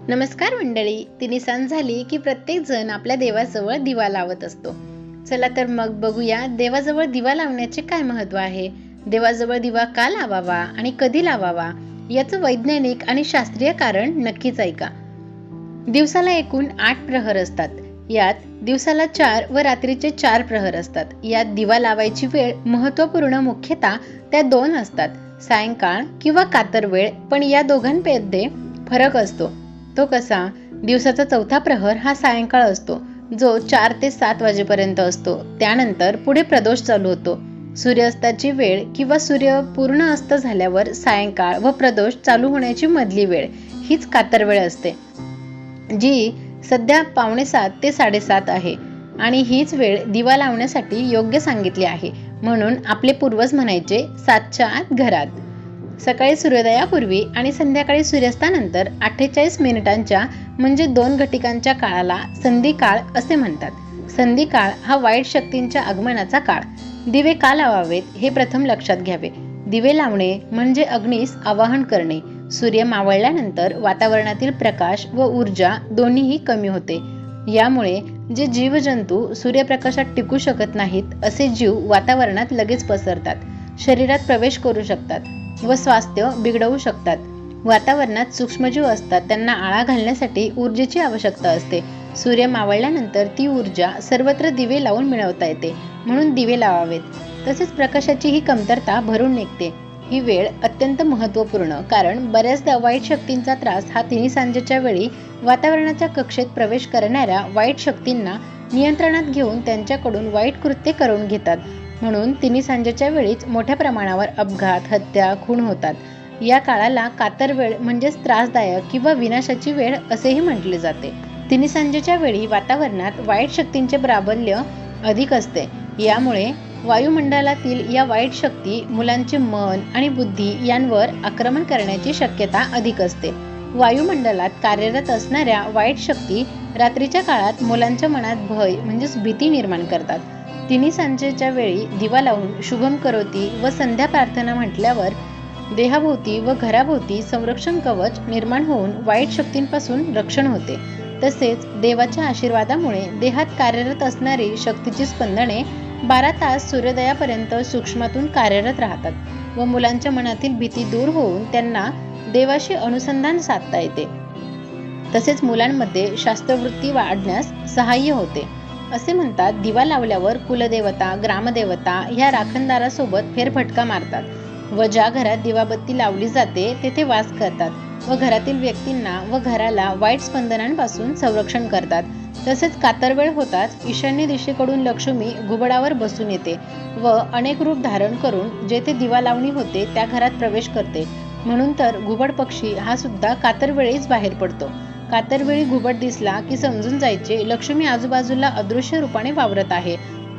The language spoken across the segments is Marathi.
नमस्कार मंडळी. तिन्ही सांज झाली की प्रत्येक जण आपल्या देवाजवळ दिवा लावत असतो. चला तर मग बघूया देवाजवळ दिवा लावण्याचे काय महत्त्व आहे. देवाजवळ दिवा का लावावा आणि कधी लावावा याचं वैज्ञानिक आणि शास्त्रीय कारण नक्कीच ऐका. दिवसाला एकूण 8 प्रहर असतात. यात दिवसाला 4 व रात्रीचे 4 प्रहर असतात. यात दिवा लावायची वेळ महत्त्वपूर्ण मुख्यतः त्या 2 असतात, सायंकाळ किंवा कातर वेळ. पण या दोघांमध्ये फरक असतो. तो कसा? दिवसाचा चौथा प्रहर हा सायंकाळ असतो, जो 4 ते 7 वाजेपर्यंत असतो. त्यानंतर पुढे प्रदोष चालू होतो. सूर्यास्ताची वेळ किंवा सूर्य पूर्ण अस्त झाल्यावर सायंकाळ व प्रदोष चालू होण्याची मधली वेळ हीच कातर वेळ असते, जी सध्या 6:45 ते 7:30 आहे. आणि हीच वेळ दिवा लावण्यासाठी योग्य सांगितली आहे. म्हणून आपले पूर्वज म्हणायचे 7च्या आत घरात. सकाळी सूर्योदयापूर्वी आणि संध्याकाळी सूर्यास्तानंतर 48 मिनिटांच्या म्हणजे 2 घटिकांच्या काळाला संधिकाळ असे म्हणतात. संधिकाळ हा वाईट शक्तींच्या आगमनाचा काळ. दिवे का लावावेत हे प्रथम लक्षात घ्यावे. दिवे लावणे म्हणजे अग्नीस आवाहन करणे. सूर्य मावळल्यानंतर वातावरणातील प्रकाश व ऊर्जा दोन्हीही कमी होते. यामुळे जे जीवजंतू सूर्यप्रकाशात टिकू शकत नाहीत असे जीव वातावरणात लगेच पसरतात, शरीरात प्रवेश करू शकतात व स्वास्थ्य बिघडवू शकतात. वातावरणात सूक्ष्मजीव असतात, त्यांना आळा घालण्यासाठी ऊर्जेची आवश्यकता असते. सूर्य मावळल्यानंतर ती ऊर्जा सर्वत्र दिवे लावून मिळवता येते, म्हणून दिवे लावावेत. तसेच प्रकाशाची ही कमतरता भरून निघते. ही वेळ अत्यंत महत्त्वपूर्ण, कारण बऱ्याचदा वाईट शक्तींचा त्रास हा तिन्ही सांजेच्या वेळी वातावरणाच्या कक्षेत प्रवेश करणाऱ्या वाईट शक्तींना नियंत्रणात घेऊन त्यांच्याकडून वाईट कृत्ये करून घेतात. म्हणून तिन्ही सांजेच्या वेळीच मोठ्या प्रमाणावर अपघात, हत्या, खून होतात. या काळाला कातर वेळ म्हणजेच त्रासदायक किंवा विनाशाची वेळ असेही म्हटले जाते. तिन्ही सांजेच्या वेळी वातावरणात वाईट शक्तींचे प्राबल्य अधिक असते. यामुळे वायुमंडलातील या वाईट शक्ती मुलांचे मन आणि बुद्धी यांवर आक्रमण करण्याची शक्यता अधिक असते. वायुमंडलात कार्यरत असणाऱ्या वाईट शक्ती रात्रीच्या काळात मुलांच्या मनात भय म्हणजेच भीती निर्माण करतात. तिन्ही सांजेच्या वेळी दिवा लावून शुभम करोती व संध्या प्रार्थना म्हटल्यावर देहाभोवती व घराभोवती संरक्षण कवच निर्माण होऊन वाईट शक्तींपासून रक्षण होते. तसेच देवाच्या आशीर्वादामुळे देहात कार्यरत असणारी शक्तीची स्पंदने 12 तास सूर्योदयापर्यंत सूक्ष्मातून कार्यरत राहतात व मुलांच्या मनातील भीती दूर होऊन त्यांना देवाशी अनुसंधान साधता येते. तसेच मुलांमध्ये शास्त्रवृत्ती वाढण्यास सहाय्य होते. असे म्हणतात, दिवा लावल्यावर कुलदेवता, ग्रामदेवता ह्या राखणदारासोबत फेरफटका मारतात व ज्या घरात दिवाबत्ती लावली जाते तेथे वास करतात व घरातील व्यक्तींना व घराला वाईट स्पंदनांपासून संरक्षण करतात. तसेच कातर वेळ होताच ईशान्य दिशेकडून लक्ष्मी घुबडावर बसून येते व अनेक रूप धारण करून जेथे दिवा लावणी होते त्या घरात प्रवेश करते. म्हणून तर घुबड पक्षी हा सुद्धा कातर वेळीच बाहेर पडतो. कातर वेळी घुबड दिसला की समजून जायचे लक्ष्मी आजूबाजूला अदृश्य रूपाने वावरत आहे.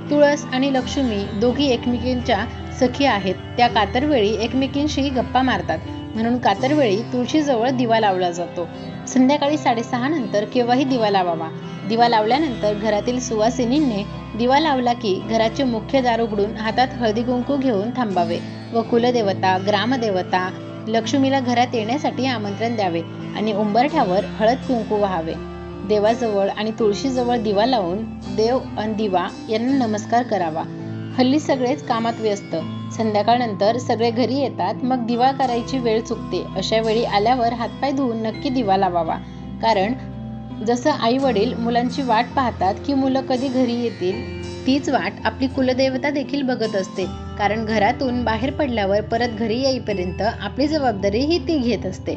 तुळस आणि लक्ष्मी दोघी एकमेकींच्या सखी आहेत. त्या कातर वेळी एकमेकींशी गप्पा मारतात. म्हणून कातर वेळी तुळशीजवळ दिवा लावला जातो. संध्याकाळी 6:30 नंतर केव्हाही दिवा लावावा. दिवा लावल्यानंतर घरातील सुवासिनींनी दिवा लावला की घराचे मुख्य दार उघडून हातात हळदी कुंकू घेऊन थांबावे व कुलदेवता, ग्रामदेवता, लक्ष्मीला घरात येण्यासाठी आमंत्रण द्यावे आणि उंबरठ्यावर हळद कुंकू वाहावे. देवाजवळ आणि तुळशीजवळ दिवा लावून देव आणि दिवा यांना नमस्कार करावा. हल्ली सगळेच कामात व्यस्त. संध्याकाळनंतर सगळे घरी येतात, मग दिवा करायची वेळ चुकते. अशा वेळी आल्यावर हातपाय धुवून नक्की दिवा लावावा. कारण जसं आई वडील मुलांची वाट पाहतात की मुलं कधी घरी येतील, तीच वाट आपली कुलदेवता देखील बघत असते. कारण घरातून बाहेर पडल्यावर परत घरी येईपर्यंत आपली जबाबदारी ही ती घेत असते.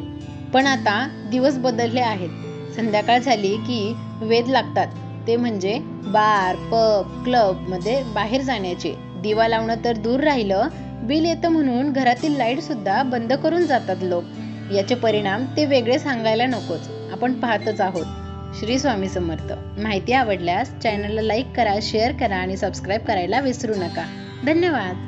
पण आता दिवस बदलले आहेत. संध्याकाळ झाली की वेध लागतात, ते म्हणजे बार, पब, क्लब मध्ये बाहेर जाण्याचे. दिवा लावणं तर दूर राहिलं, बिल येतं म्हणून घरातील लाईट सुद्धा बंद करून जातात लोक. याचे परिणाम ते वेगळे सांगायला नकोच, आपण पाहतच आहोत. श्री स्वामी समर्थ. माहिती आवडल्यास चॅनलला लाईक करा, शेअर करा आणि सबस्क्राईब करायला विसरू नका. धन्यवाद.